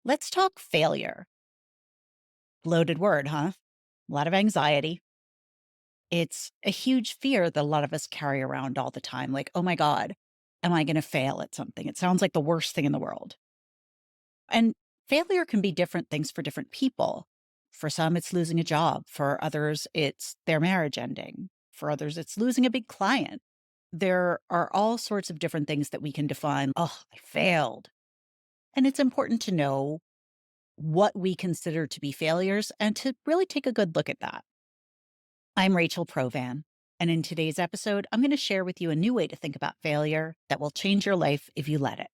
Let's talk failure. Loaded word, huh? A lot of anxiety. It's a huge fear that a lot of us carry around all the time. Like, oh my God, am I going to fail at something? It sounds like the worst thing in the world. And failure can be different things for different people. For some, it's losing a job. For others, it's their marriage ending. For others, it's losing a big client. There are all sorts of different things that we can define. Oh, I failed. And it's important to know what we consider to be failures and to really take a good look at that. I'm Rachel Provan, and in today's episode, I'm going to share with you a new way to think about failure that will change your life if you let it.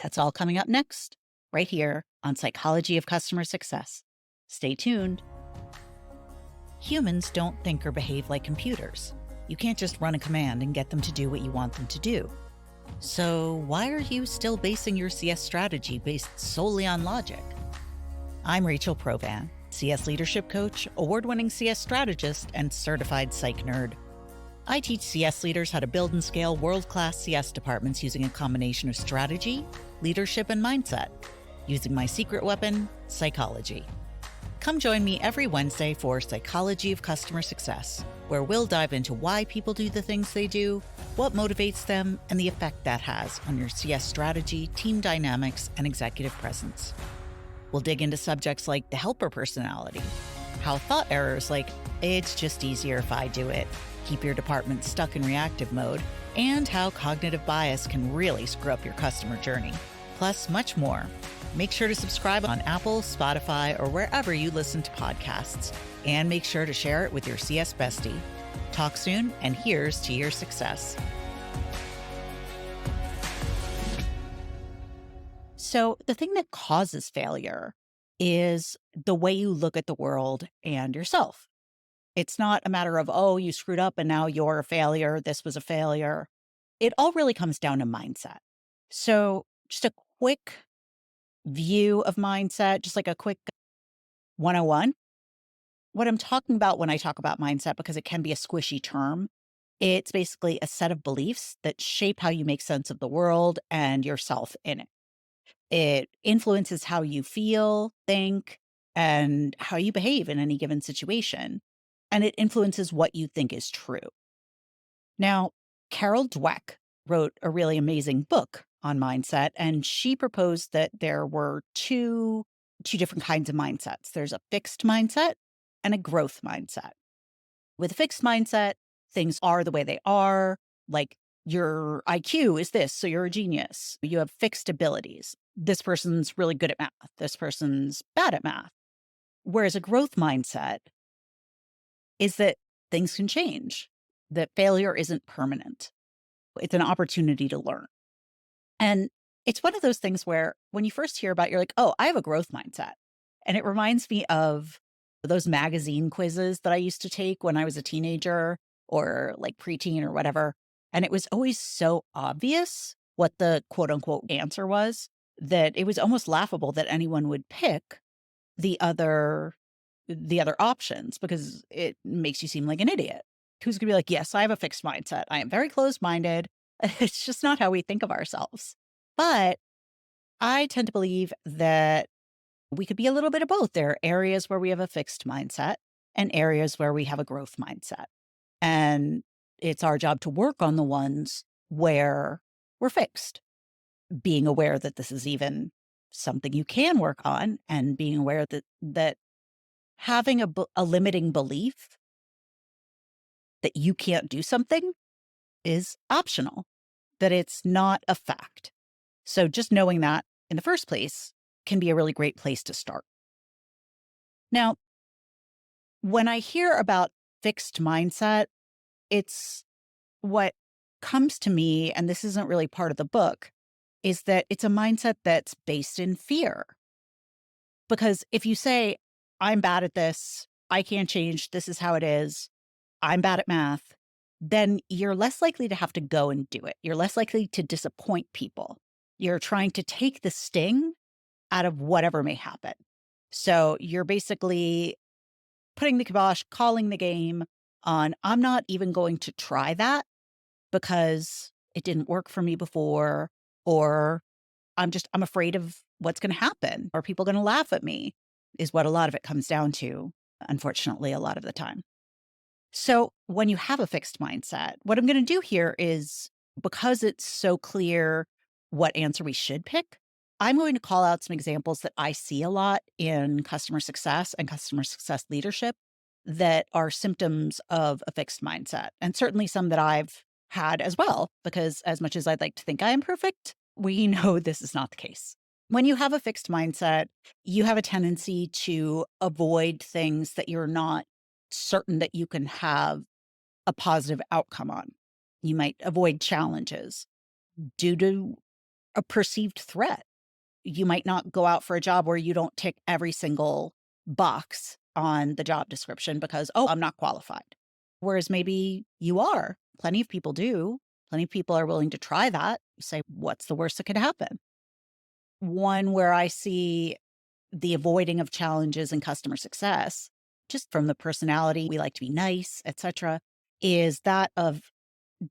That's all coming up next, right here on Psychology of Customer Success. Stay tuned. Humans don't think or behave like computers. You can't just run a command and get them to do what you want them to do. So, why are you still basing your CS strategy based solely on logic? I'm Rachel Provan, CS leadership coach, award-winning CS strategist, and certified psych nerd. I teach CS leaders how to build and scale world-class CS departments using a combination of strategy, leadership, and mindset, using my secret weapon, psychology. Come join me every Wednesday for Psychology of Customer Success, where we'll dive into why people do the things they do, what motivates them, and the effect that has on your CS strategy, team dynamics, and executive presence. We'll dig into subjects like the helper personality, how thought errors like, it's just easier if I do it, keep your department stuck in reactive mode, and how cognitive bias can really screw up your customer journey. Plus, much more. Make sure to subscribe on Apple, Spotify, or wherever you listen to podcasts. And make sure to share it with your CS bestie. Talk soon, and here's to your success. So, the thing that causes failure is the way you look at the world and yourself. It's not a matter of, oh, you screwed up and now you're a failure. This was a failure. It all really comes down to mindset. So, just a quick view of mindset, just like a quick 101. What I'm talking about when I talk about mindset, because it can be a squishy term, it's basically a set of beliefs that shape how you make sense of the world and yourself in it. It influences how you feel, think, and how you behave in any given situation. And it influences what you think is true. Now, Carol Dweck wrote a really amazing book on mindset, and she proposed that there were two different kinds of mindsets. There's a fixed mindset and a growth mindset. With a fixed mindset, things are the way they are, like your IQ is this, so you're a genius. You have fixed abilities. This person's really good at math. This person's bad at math. Whereas a growth mindset is that things can change, that failure isn't permanent. It's an opportunity to learn. And it's one of those things where when you first hear about it, you're like, oh, I have a growth mindset. And it reminds me of those magazine quizzes that I used to take when I was a teenager or like preteen or whatever. And it was always so obvious what the quote unquote answer was that it was almost laughable that anyone would pick the other options because it makes you seem like an idiot. Who's going to be like, yes, I have a fixed mindset. I am very closed-minded. It's just not how we think of ourselves. But I tend to believe that we could be a little bit of both. There are areas where we have a fixed mindset and areas where we have a growth mindset. And it's our job to work on the ones where we're fixed, being aware that this is even something you can work on and being aware that having a limiting belief that you can't do something is optional, that it's not a fact. So just knowing that in the first place can be a really great place to start. Now, when I hear about fixed mindset, it's what comes to me, and this isn't really part of the book, is that it's a mindset that's based in fear. Because if you say, I'm bad at this, I can't change, this is how it is, I'm bad at math, then you're less likely to have to go and do it. You're less likely to disappoint people. You're trying to take the sting out of whatever may happen. So you're basically putting the kibosh, calling the game on, I'm not even going to try that because it didn't work for me before, or I'm afraid of What's going to happen? Are people going to laugh at me? Is what a lot of it comes down to, unfortunately, a lot of the time. So when you have a fixed mindset, what I'm going to do here is because it's so clear what answer we should pick, I'm going to call out some examples that I see a lot in customer success and customer success leadership that are symptoms of a fixed mindset, and certainly some that I've had as well, because as much as I'd like to think I am perfect, we know this is not the case. When you have a fixed mindset, you have a tendency to avoid things that you're not certain that you can have a positive outcome on. You might avoid challenges due to a perceived threat. You might not go out for a job where you don't tick every single box on the job description because, oh, I'm not qualified. Whereas maybe you are. Plenty of people do. Plenty of people are willing to try that. Say, what's the worst that could happen? One where I see the avoiding of challenges in customer success, just from the personality, we like to be nice, etc., is that of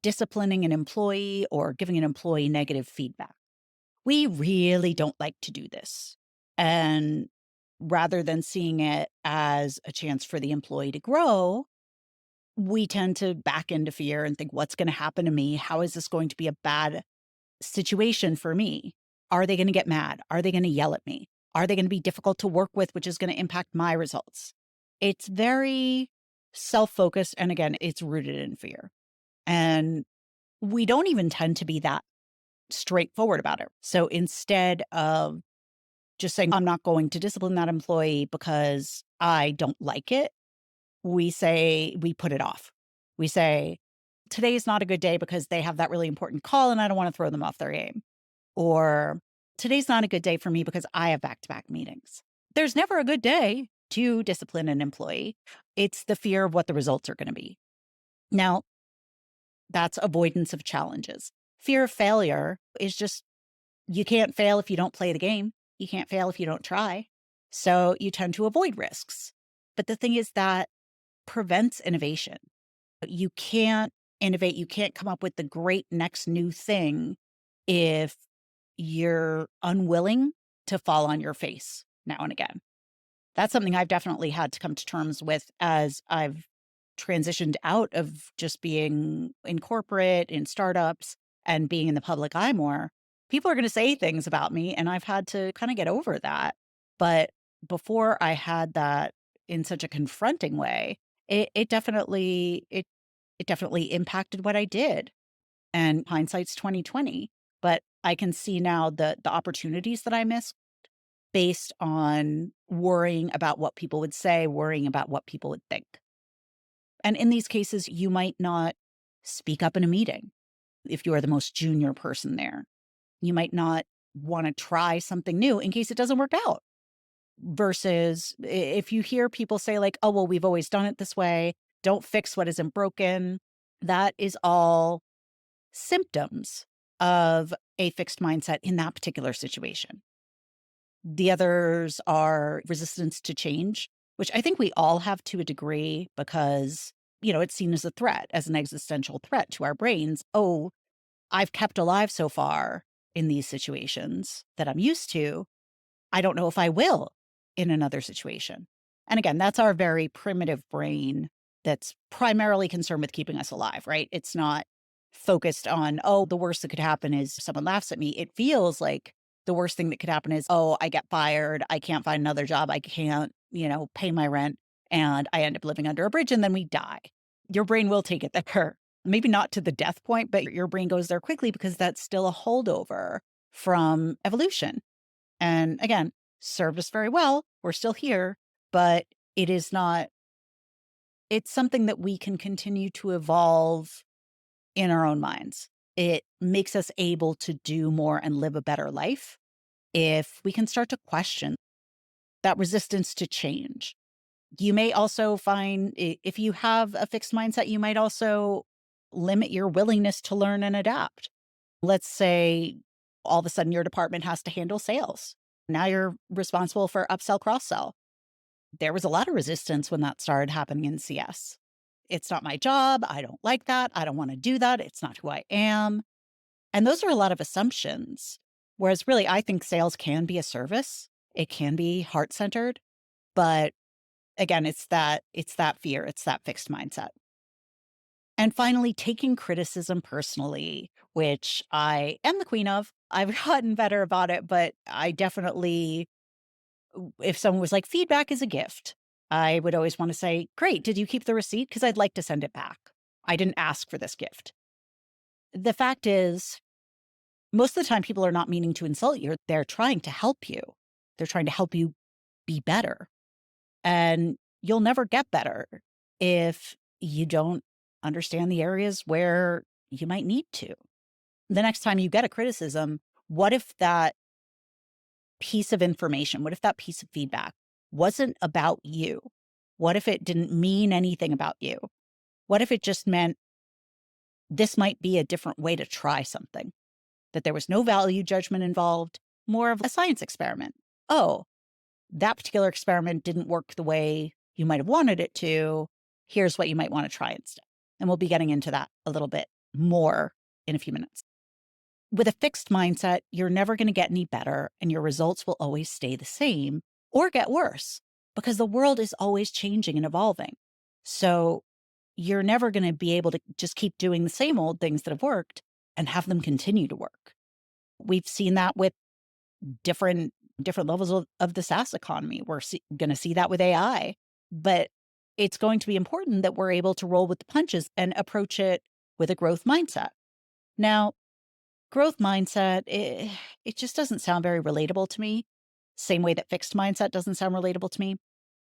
disciplining an employee or giving an employee negative feedback. We really don't like to do this. And rather than seeing it as a chance for the employee to grow, we tend to back into fear and think, what's going to happen to me? How is this going to be a bad situation for me? Are they going to get mad? Are they going to yell at me? Are they going to be difficult to work with, which is going to impact my results? It's very self focused. And again, it's rooted in fear. And we don't even tend to be that straightforward about it. So instead of just saying, I'm not going to discipline that employee because I don't like it, we put it off. We say, today is not a good day because they have that really important call and I don't want to throw them off their game. Or today's not a good day for me because I have back to back meetings. There's never a good day to discipline an employee. It's the fear of what the results are going to be. Now, that's avoidance of challenges. Fear of failure is just you can't fail if you don't play the game. You can't fail if you don't try. So you tend to avoid risks. But the thing is that prevents innovation. You can't innovate. You can't come up with the great next new thing if you're unwilling to fall on your face now and again. That's something I've definitely had to come to terms with as I've transitioned out of just being in corporate, in startups, and being in the public eye more. People are going to say things about me, and I've had to kind of get over that. But before I had that in such a confronting way, it definitely impacted what I did. And hindsight's 2020. But I can see now the opportunities that I missed based on worrying about what people would say, worrying about what people would think. And in these cases, you might not speak up in a meeting if you are the most junior person there. You might not want to try something new in case it doesn't work out. Versus if you hear people say, like, oh, well, we've always done it this way, don't fix what isn't broken. That is all symptoms of a fixed mindset in that particular situation. The others are resistance to change, which I think we all have to a degree because, it's seen as a threat, as an existential threat to our brains. Oh, I've kept alive so far in these situations that I'm used to. I don't know if I will in another situation. And again, that's our very primitive brain that's primarily concerned with keeping us alive, right? It's not focused on, oh, the worst that could happen is someone laughs at me. It feels like the worst thing that could happen is, oh, I get fired. I can't find another job. I can't, pay my rent. And I end up living under a bridge and then we die. Your brain will take it there. Maybe not to the death point, but your brain goes there quickly because that's still a holdover from evolution. And again, served us very well. We're still here, but it is not, it's something that we can continue to evolve in our own minds. It makes us able to do more and live a better life if we can start to question that resistance to change. You may also find if you have a fixed mindset, you might also limit your willingness to learn and adapt. Let's say all of a sudden your department has to handle sales. Now you're responsible for upsell, cross sell. There was a lot of resistance when that started happening in CS. It's not my job. I don't like that. I don't want to do that. It's not who I am. And those are a lot of assumptions Whereas really, I think sales can be a service. It can be heart-centered, but again, it's that fear, it's that fixed mindset. And finally, taking criticism personally, which I am the queen of. I've gotten better about it, but I definitely, if someone was like, feedback is a gift, I would always want to say, great, did you keep the receipt? Because I'd like to send it back. I didn't ask for this gift. The fact is, most of the time, people are not meaning to insult you. They're trying to help you. They're trying to help you be better. And you'll never get better if you don't understand the areas where you might need to. The next time you get a criticism, what if that piece of information, what if that piece of feedback wasn't about you? What if it didn't mean anything about you? What if it just meant this might be a different way to try something? That there was no value judgment involved, more of a science experiment. Oh, that particular experiment didn't work the way you might have wanted it to. Here's what you might want to try instead. And we'll be getting into that a little bit more in a few minutes. With a fixed mindset, you're never going to get any better and your results will always stay the same or get worse because the world is always changing and evolving. So you're never going to be able to just keep doing the same old things that have worked and have them continue to work. We've seen that with different levels of the SaaS economy. We're going to see that with AI, but it's going to be important that we're able to roll with the punches and approach it with a growth mindset. Now, growth mindset, it just doesn't sound very relatable to me. Same way that fixed mindset doesn't sound relatable to me.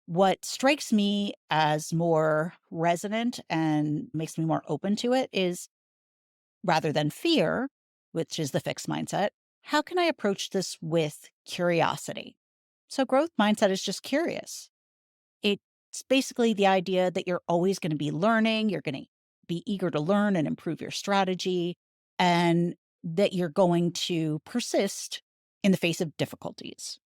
What strikes me as more resonant and makes me more open to it is rather than fear, which is the fixed mindset, how can I approach this with curiosity? So, growth mindset is just curious. It's basically the idea that you're always going to be learning, you're going to be eager to learn and improve your strategy, and that you're going to persist in the face of difficulties.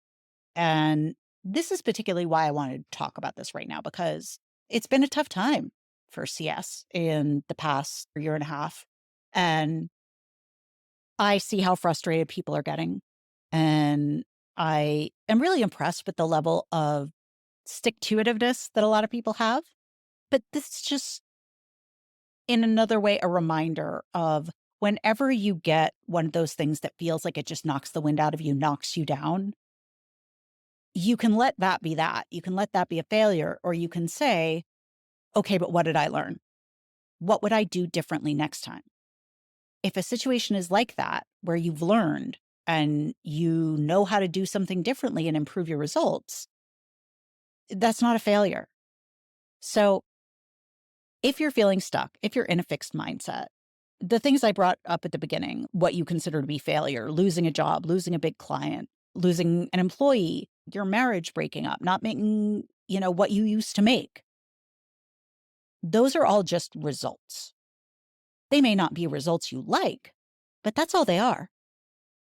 And this is particularly why I wanted to talk about this right now, because it's been a tough time for CS in the past year and a half. And I see how frustrated people are getting. And I am really impressed with the level of stick to itiveness that a lot of people have. But this is just, in another way, a reminder of whenever you get one of those things that feels like it just knocks the wind out of you, knocks you down, you can let that be that. You can let that be a failure, or you can say, okay, but what did I learn? What would I do differently next time? If a situation is like that, where you've learned and you know how to do something differently and improve your results, that's not a failure. So if you're feeling stuck, if you're in a fixed mindset, the things I brought up at the beginning, what you consider to be failure, losing a job, losing a big client, losing an employee, your marriage breaking up, not making, what you used to make, those are all just results. They may not be results you like, but that's all they are.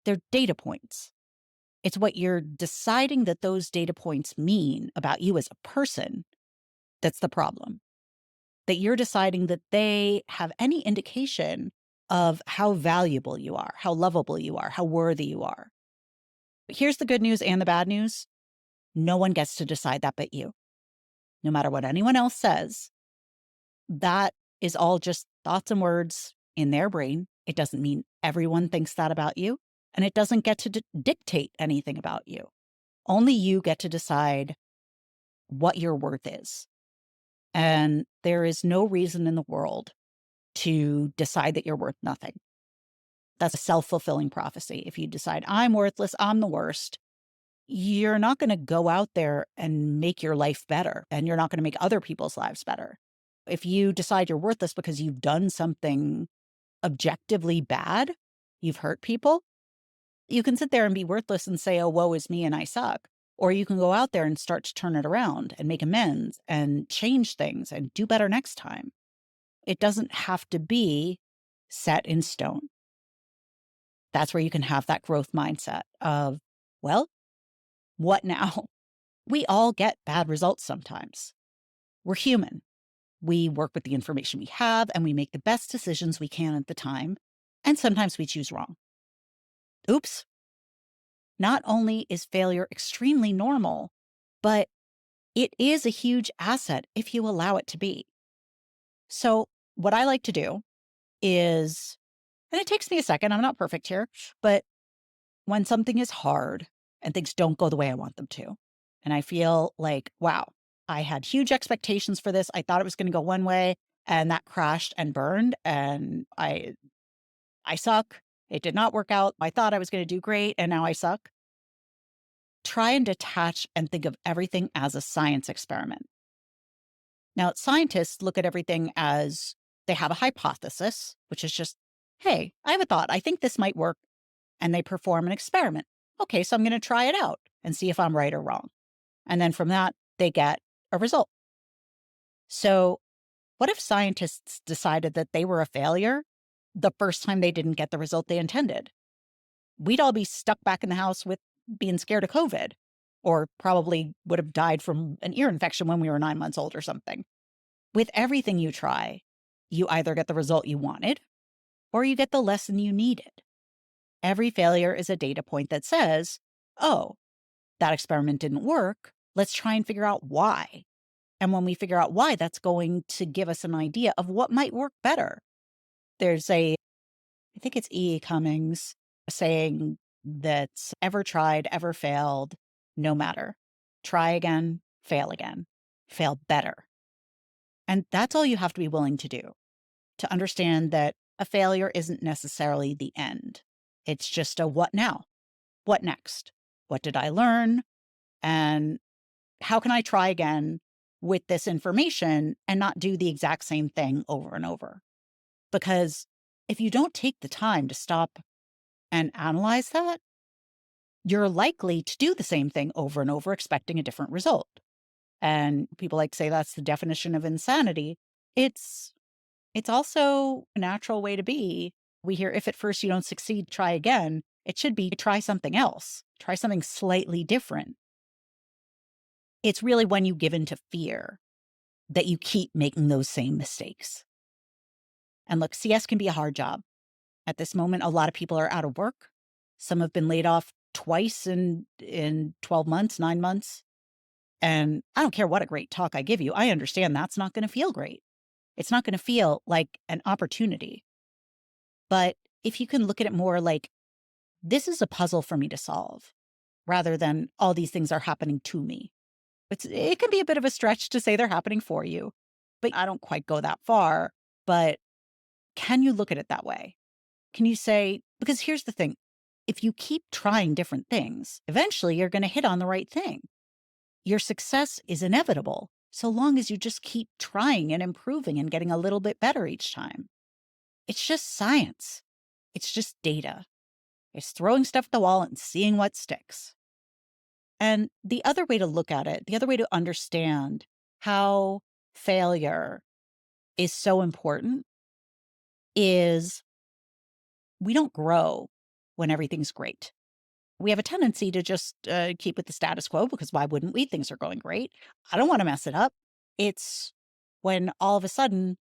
They're data points. It's what you're deciding that those data points mean about you as a person that's the problem. That you're deciding that they have any indication of how valuable you are, how lovable you are, how worthy you are. But here's the good news and the bad news. No one gets to decide that but you. No matter what anyone else says, that is all just thoughts and words in their brain. It doesn't mean everyone thinks that about you, and it doesn't get to dictate anything about you. Only you get to decide what your worth is. And there is no reason in the world to decide that you're worth nothing. That's a self-fulfilling prophecy. If you decide, I'm worthless, I'm the worst, you're not going to go out there and make your life better, and you're not going to make other people's lives better. If you decide you're worthless because you've done something objectively bad, you've hurt people, you can sit there and be worthless and say, oh, woe is me and I suck. Or you can go out there and start to turn it around and make amends and change things and do better next time. It doesn't have to be set in stone. That's where you can have that growth mindset of, well, what now? We all get bad results sometimes. We're human. We work with the information we have and we make the best decisions we can at the time. And sometimes we choose wrong. Oops, Not only is failure extremely normal, but it is a huge asset if you allow it to be. So, what I like to do is, and it takes me a second, I'm not perfect here, but when something is hard and things don't go the way I want them to, and I feel like, wow, I had huge expectations for this. I thought it was going to go one way and that crashed and burned and I suck. It did not work out. I thought I was going to do great and now I suck. Try and detach and think of everything as a science experiment. Now, scientists look at everything as they have a hypothesis, which is just, hey, I have a thought. I think this might work. And they perform an experiment. Okay, so I'm going to try it out and see if I'm right or wrong. And then from that, they get a result. So, what if scientists decided that they were a failure the first time they didn't get the result they intended? We'd all be stuck back in the house with being scared of COVID, or probably would have died from an ear infection when we were 9 months old or something. With everything you try, you either get the result you wanted or you get the lesson you needed. Every failure is a data point that says, oh, that experiment didn't work. Let's try and figure out why. And when we figure out why, that's going to give us an idea of what might work better. There's I think it's E. E. Cummings saying that's ever tried, ever failed, no matter. Try again, fail better. And that's all you have to be willing to do to understand that a failure isn't necessarily the end. It's just a what now? What next? What did I learn? And how can I try again with this information and not do the exact same thing over and over? Because if you don't take the time to stop and analyze that, you're likely to do the same thing over and over, expecting a different result. And people like to say that's the definition of insanity. It's it's also a natural way to be. We hear if at first you don't succeed, try again. It should be try something else, try something slightly different. It's really when you give in to fear that you keep making those same mistakes. And look, CS can be a hard job. At this moment, a lot of people are out of work. Some have been laid off twice in 12 months, 9 months. And I don't care what a great talk I give you. I understand that's not going to feel great. It's not going to feel like an opportunity. But if you can look at it more like this is a puzzle for me to solve rather than all these things are happening to me. It can be a bit of a stretch to say they're happening for you, but I don't quite go that far. But can you look at it that way? Can you say, because here's the thing, if you keep trying different things, eventually you're going to hit on the right thing. Your success is inevitable so long as you just keep trying and improving and getting a little bit better each time. It's just science. It's just data. It's throwing stuff at the wall and seeing what sticks. And the other way to look at it, the other way to understand how failure is so important is we don't grow when everything's great. We have a tendency to just keep with the status quo because why wouldn't we? Things are going great. I don't want to mess it up. It's when all of a sudden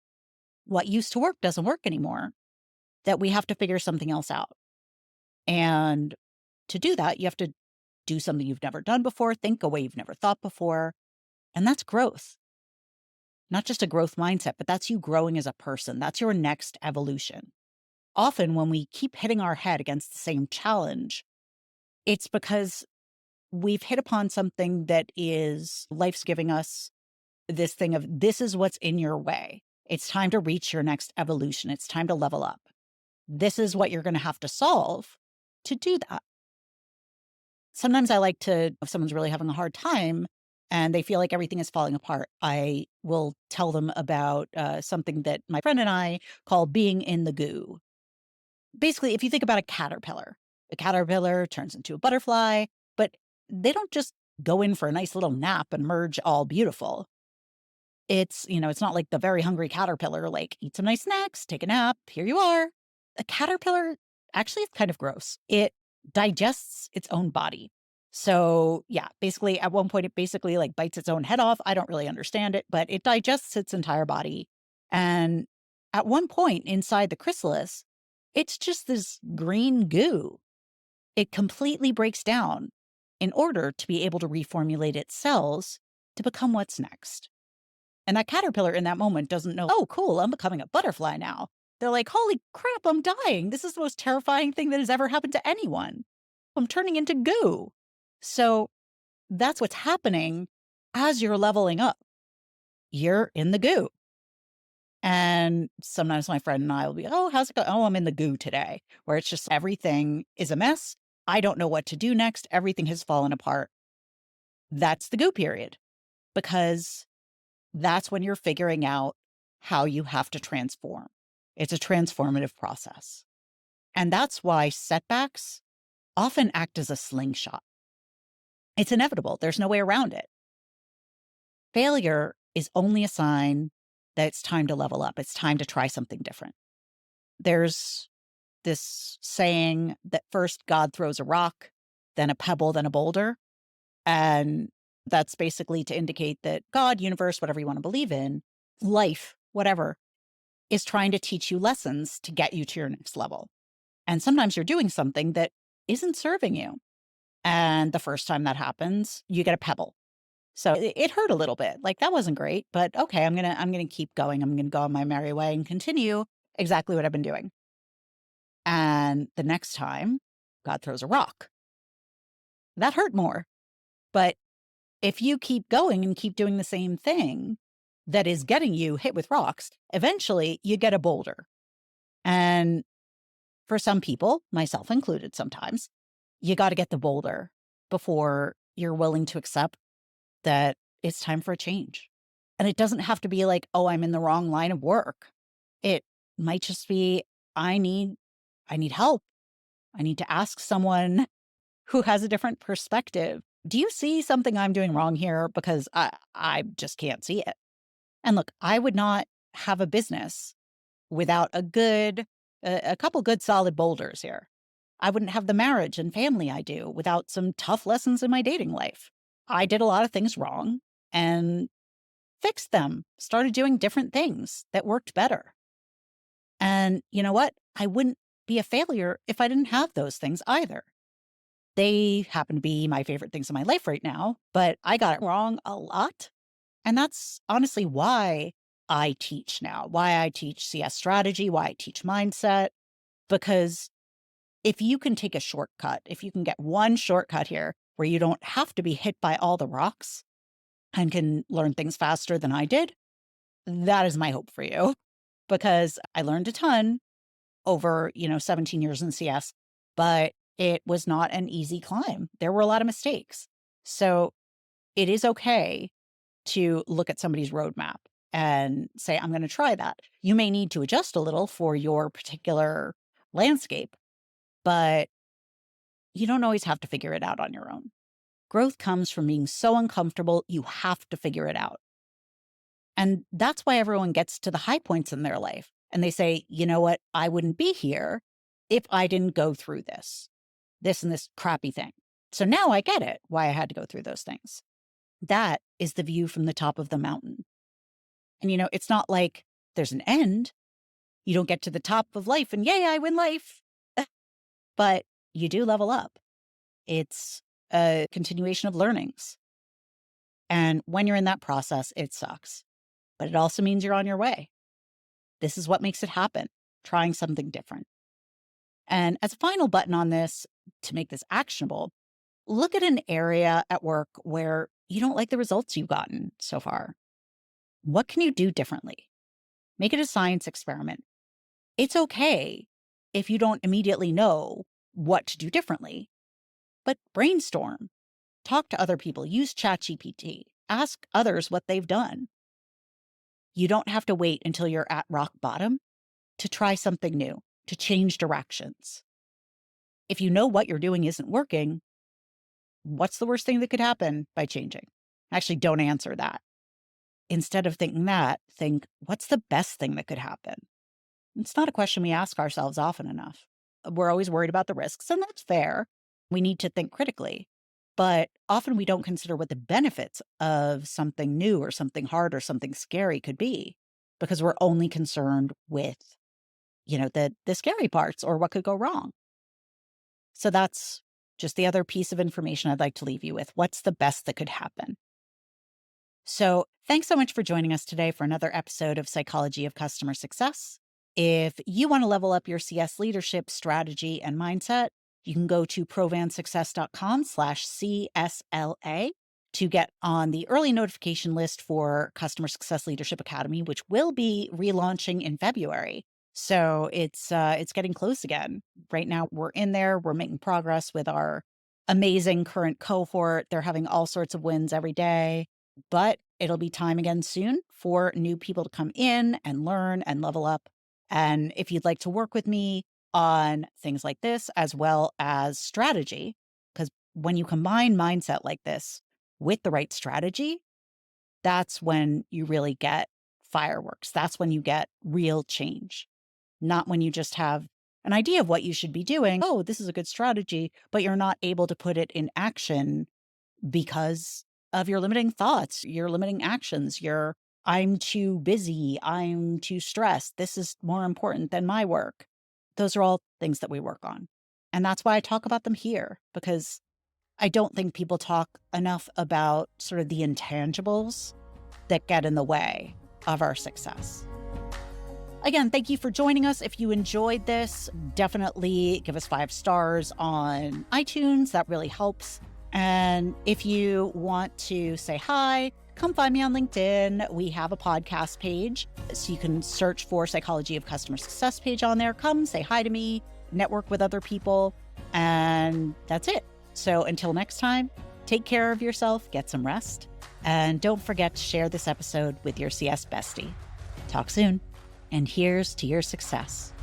what used to work doesn't work anymore that we have to figure something else out. And to do that, you have to do something you've never done before, think a way you've never thought before. And that's growth. Not just a growth mindset, but that's you growing as a person. That's your next evolution. Often when we keep hitting our head against the same challenge, it's because we've hit upon something that is life's giving us this thing of this is what's in your way. It's time to reach your next evolution. It's time to level up. This is what you're going to have to solve to do that. Sometimes I like to, if someone's really having a hard time and they feel like everything is falling apart, I will tell them about something that my friend and I call being in the goo. Basically, if you think about a caterpillar turns into a butterfly, but they don't just go in for a nice little nap and merge all beautiful. It's not like the very hungry caterpillar, like eat some nice snacks, take a nap, here you are. A caterpillar, actually, it's kind of gross. It digests its own body. So yeah, basically at one point it basically like bites its own head off. I don't really understand it, but it digests its entire body. And at one point inside the chrysalis, it's just this green goo. It completely breaks down in order to be able to reformulate its cells to become what's next. And that caterpillar in that moment doesn't know, oh, cool, I'm becoming a butterfly now. They're like, holy crap, I'm dying. This is the most terrifying thing that has ever happened to anyone. I'm turning into goo. So that's what's happening as you're leveling up. You're in the goo. And sometimes my friend and I will be, oh, how's it going? Oh, I'm in the goo today, where it's just everything is a mess. I don't know what to do next. Everything has fallen apart. That's the goo period, because that's when you're figuring out how you have to transform. It's a transformative process. And that's why setbacks often act as a slingshot. It's inevitable. There's no way around it. Failure is only a sign that it's time to level up. It's time to try something different. There's this saying that first God throws a rock, then a pebble, then a boulder. And that's basically to indicate that God, universe, whatever you want to believe in, life, whatever, is trying to teach you lessons to get you to your next level. And sometimes you're doing something that isn't serving you. And the first time that happens, you get a pebble. So it hurt a little bit. Like, that wasn't great, but okay, I'm gonna keep going. I'm gonna go on my merry way and continue exactly what I've been doing. And the next time, God throws a rock. That hurt more. But if you keep going and keep doing the same thing that is getting you hit with rocks, eventually you get a boulder. And for some people, myself included sometimes, you got to get the boulder before you're willing to accept that it's time for a change. And it doesn't have to be like, oh, I'm in the wrong line of work. It might just be, I need I need help. I need to ask someone who has a different perspective. Do you see something I'm doing wrong here? Because I just can't see it. And look, I would not have a business without a couple good solid boulders here. I wouldn't have the marriage and family I do without some tough lessons in my dating life. I did a lot of things wrong and fixed them, started doing different things that worked better. And you know what? I wouldn't be a failure if I didn't have those things either. They happen to be my favorite things in my life right now, but I got it wrong a lot. And that's honestly why I teach now, why I teach CS strategy, why I teach mindset, because if you can take a shortcut, if you can get one shortcut here where you don't have to be hit by all the rocks and can learn things faster than I did, that is my hope for you. Because I learned a ton over, 17 years in CS, but it was not an easy climb. There were a lot of mistakes. So it is okay to look at somebody's roadmap and say, I'm going to try that. You may need to adjust a little for your particular landscape, but you don't always have to figure it out on your own. Growth comes from being so uncomfortable, you have to figure it out. And that's why everyone gets to the high points in their life. And they say, you know what? I wouldn't be here if I didn't go through this and this crappy thing. So now I get it, why I had to go through those things. That is the view from the top of the mountain. And, it's not like there's an end. You don't get to the top of life and yay, I win life. But you do level up. It's a continuation of learnings. And when you're in that process, it sucks. But it also means you're on your way. This is what makes it happen, trying something different. And as a final button on this, to make this actionable, look at an area at work where you don't like the results you've gotten so far. What can you do differently? Make it a science experiment. It's okay if you don't immediately know what to do differently, but brainstorm, talk to other people, use ChatGPT, ask others what they've done. You don't have to wait until you're at rock bottom to try something new, to change directions. If you know what you're doing isn't working, what's the worst thing that could happen by changing? Actually, don't answer that. Instead of thinking that, think, what's the best thing that could happen? It's not a question we ask ourselves often enough. We're always worried about the risks, and that's fair. We need to think critically. But often we don't consider what the benefits of something new or something hard or something scary could be, because we're only concerned with, the scary parts or what could go wrong. So that's just the other piece of information I'd like to leave you with. What's the best that could happen? So, thanks so much for joining us today for another episode of Psychology of Customer Success. If you want to level up your CS leadership strategy and mindset, you can go to provansuccess.com/CSLA to get on the early notification list for Customer Success Leadership Academy, which will be relaunching in February. So it's getting close again. Right now, we're in there. We're making progress with our amazing current cohort. They're having all sorts of wins every day. But it'll be time again soon for new people to come in and learn and level up. And if you'd like to work with me on things like this, as well as strategy, because when you combine mindset like this with the right strategy, that's when you really get fireworks. That's when you get real change, not when you just have an idea of what you should be doing. Oh, this is a good strategy, but you're not able to put it in action because of your limiting thoughts, your limiting actions, I'm too busy, I'm too stressed, this is more important than my work. Those are all things that we work on. And that's why I talk about them here, because I don't think people talk enough about sort of the intangibles that get in the way of our success. Again, thank you for joining us. If you enjoyed this, definitely give us 5 stars on iTunes. That really helps. And if you want to say hi, come find me on LinkedIn. We have a podcast page, so you can search for Psychology of Customer Success page on there. Come say hi to me, network with other people, and that's it. So until next time, take care of yourself, get some rest, and don't forget to share this episode with your CS bestie. Talk soon, and here's to your success.